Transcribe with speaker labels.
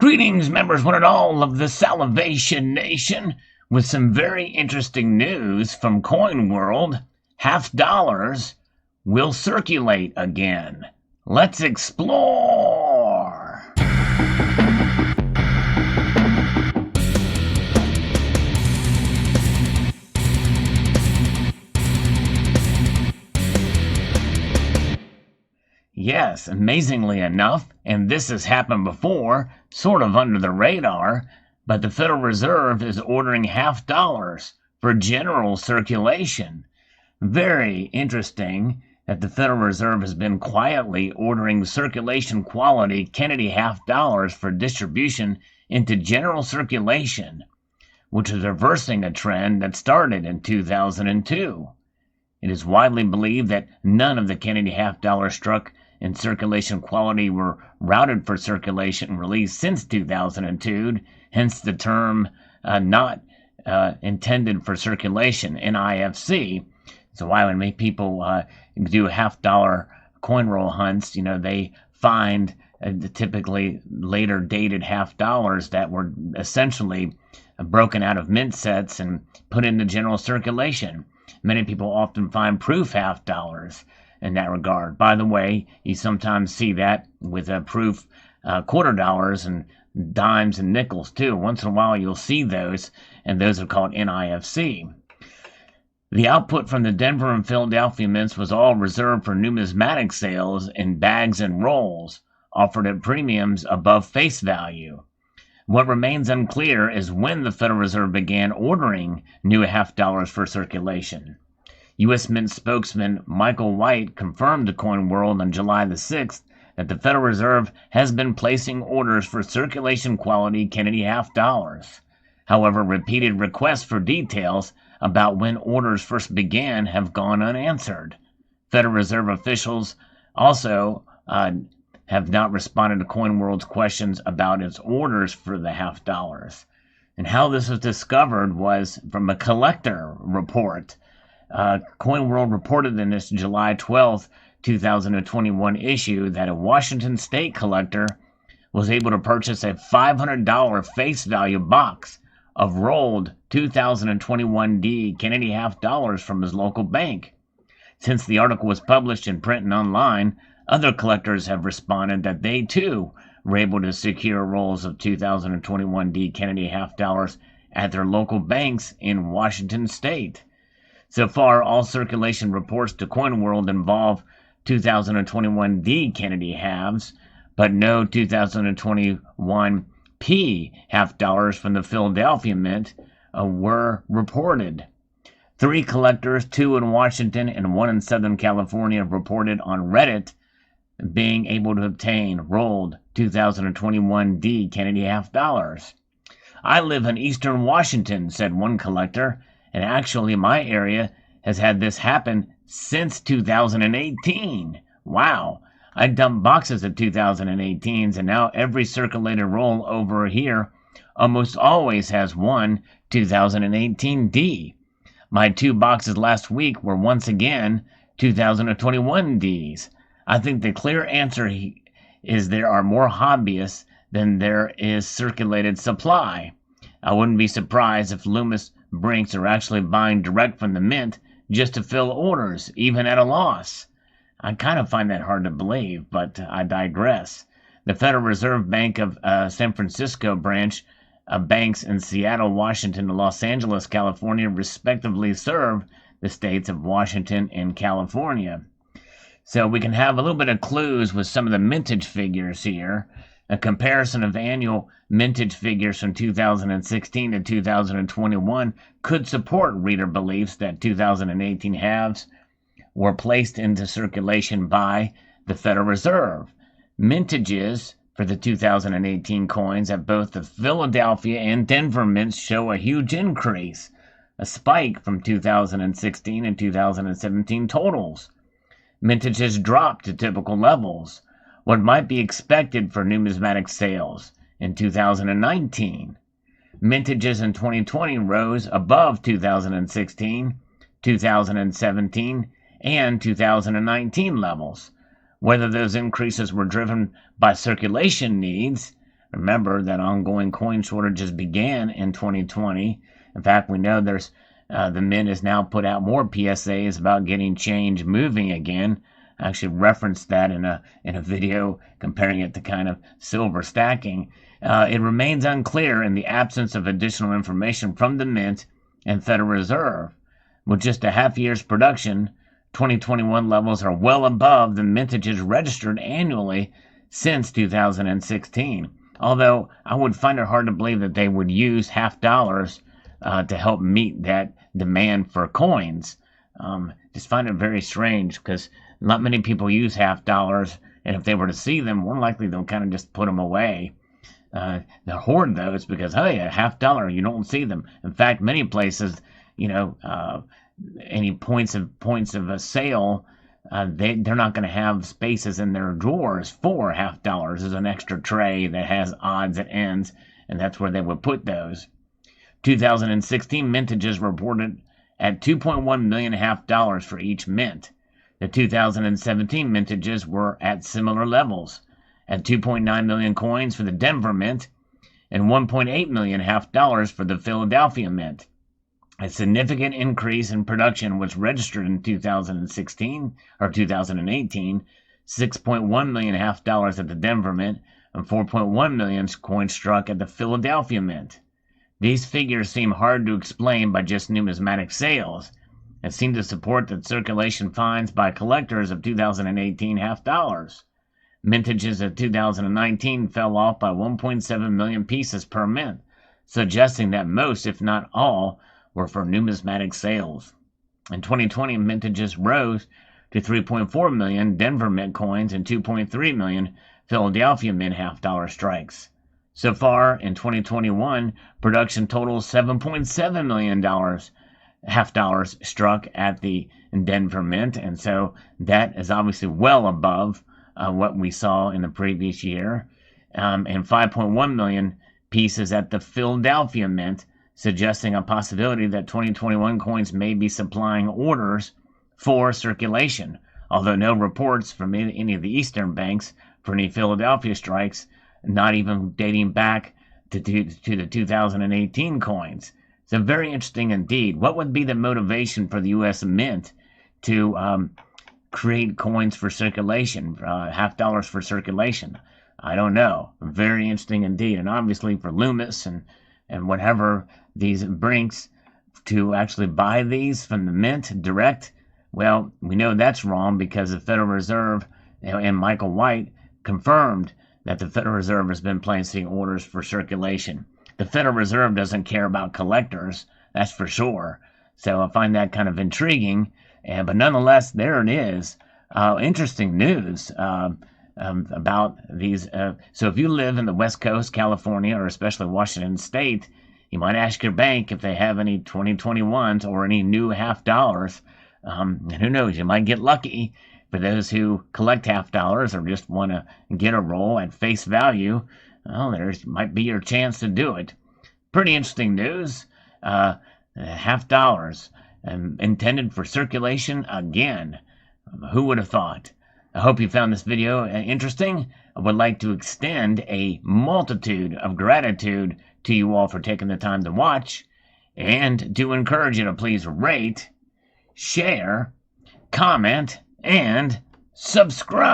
Speaker 1: Greetings, members one and all of the Salivation Nation, with some very interesting news from Coin World. $0.50 will circulate again. Let's explore! Yes, amazingly enough, and this has happened before, sort of under the radar, but the Federal Reserve is ordering $0.50 for general circulation. Very interesting that the Federal Reserve has been quietly ordering circulation quality Kennedy $0.50 for distribution into general circulation, which is reversing a trend that started in 2002. It is widely believed that none of the Kennedy $0.50 struck in circulation quality were routed for circulation and released since 2002, hence the term not intended for circulation, NIFC. So why would make people do $0.50 coin roll hunts? They find typically later dated $0.50 that were essentially broken out of mint sets and put into general circulation. Many people often find proof $0.50 in that regard. By the way, you sometimes see that with proof $quarter and dimes and nickels too. Once in a while you'll see those, and those are called NIFC. The output from the Denver and Philadelphia mints was all reserved for numismatic sales in bags and rolls, offered at premiums above face value. What remains unclear is when the Federal Reserve began ordering new $0.50 for circulation. U.S. Mint spokesman Michael White confirmed to Coin World on July the 6th that the Federal Reserve has been placing orders for circulation quality Kennedy $0.50. However, repeated requests for details about when orders first began have gone unanswered. Federal Reserve officials also have not responded to Coin World's questions about its orders for the $0.50. And how this was discovered was from a collector report. Coin World reported in its July 12, 2021 issue that a Washington state collector was able to purchase a $500 face value box of rolled 2021D Kennedy $0.50 from his local bank. Since the article was published in print and online, other collectors have responded that they too were able to secure rolls of 2021D Kennedy $0.50 at their local banks in Washington state. So far, all circulation reports to Coin World involve 2021D Kennedy halves, but no 2021P $0.50 from the Philadelphia Mint were reported. 3 collectors, 2 in Washington and 1 in Southern California, reported on Reddit being able to obtain rolled 2021D Kennedy $0.50. I live in Eastern Washington, said one collector, and actually my area has had this happen since 2018. Wow. I dumped boxes of 2018s, and now every circulated roll over here almost always has one 2018D. My 2 boxes last week were once again 2021Ds. I think the clear answer is there are more hobbyists than there is circulated supply. I wouldn't be surprised if Loomis Brinks are actually buying direct from the mint just to fill orders, even at a loss. I kind of find that hard to believe, but I digress. The Federal Reserve Bank of San Francisco branch banks in Seattle, Washington, and Los Angeles, California, respectively serve the states of Washington and California. So we can have a little bit of clues with some of the mintage figures here. A comparison of annual mintage figures from 2016 to 2021 could support reader beliefs that 2018 halves were placed into circulation by the Federal Reserve. Mintages for the 2018 coins at both the Philadelphia and Denver mints show a huge increase, a spike from 2016 and 2017 totals. Mintages dropped to typical levels, what might be expected for numismatic sales in 2019. Mintages in 2020 rose above 2016, 2017, and 2019 levels. Whether those increases were driven by circulation needs Remember that ongoing coin shortages began in 2020. In fact, we know there's the Mint has now put out more PSAs about getting change moving again. I actually referenced that in a video comparing it to kind of silver stacking. It remains unclear in the absence of additional information from the Mint and Federal Reserve. With just a half year's production, 2021 levels are well above the mintages registered annually since 2016. Although I would find it hard to believe that they would use $half to help meet that demand for coins. Just find it very strange because not many people use $half, and if they were to see them, more likely they'll kind of just put them away. The hoard those because, hey, $half, you don't see them. In fact, many places, any points of a sale, they're not going to have spaces in their drawers for $half. There's an extra tray that has odds and ends, and that's where they would put those. 2016 mintages reported at $2.1 million $half for each mint. The 2017 mintages were at similar levels, at 2.9 million coins for the Denver Mint and 1.8 million $half for the Philadelphia Mint. A significant increase in production was registered in 2016 or 2018, 6.1 million $half at the Denver Mint and 4.1 million coins struck at the Philadelphia Mint. These figures seem hard to explain by just numismatic sales, and seem to support the circulation finds by collectors of 2018 $half. Mintages of 2019 fell off by 1.7 million pieces per mint, suggesting that most, if not all, were for numismatic sales. In 2020, mintages rose to 3.4 million Denver Mint coins and 2.3 million Philadelphia Mint $half strikes. So far, in 2021, production totals $7.7 million $half struck at the Denver Mint, and so that is obviously well above what we saw in the previous year, and 5.1 million pieces at the Philadelphia Mint, suggesting a possibility that 2021 coins may be supplying orders for circulation, although no reports from any of the Eastern banks for any Philadelphia strikes, not even dating back to the 2018 coins. So very interesting indeed. What would be the motivation for the U.S. Mint to create coins for circulation, $half for circulation? I don't know. Very interesting indeed. And obviously for Loomis and whatever these brinks to actually buy these from the Mint direct, well, we know that's wrong because the Federal Reserve and Michael White confirmed that the Federal Reserve has been placing orders for circulation. The Federal Reserve doesn't care about collectors, that's for sure. So I find that kind of intriguing. But nonetheless, there it is. Interesting news about these. So if you live in the West Coast, California, or especially Washington State, you might ask your bank if they have any 2021s or any new $half. And who knows, you might get lucky. For those who collect $half or just want to get a roll at face value, well, there might be your chance to do it. Pretty interesting news. $half intended for circulation again. Who would have thought? I hope you found this video interesting. I would like to extend a multitude of gratitude to you all for taking the time to watch, and to encourage you to please rate, share, comment, and subscribe.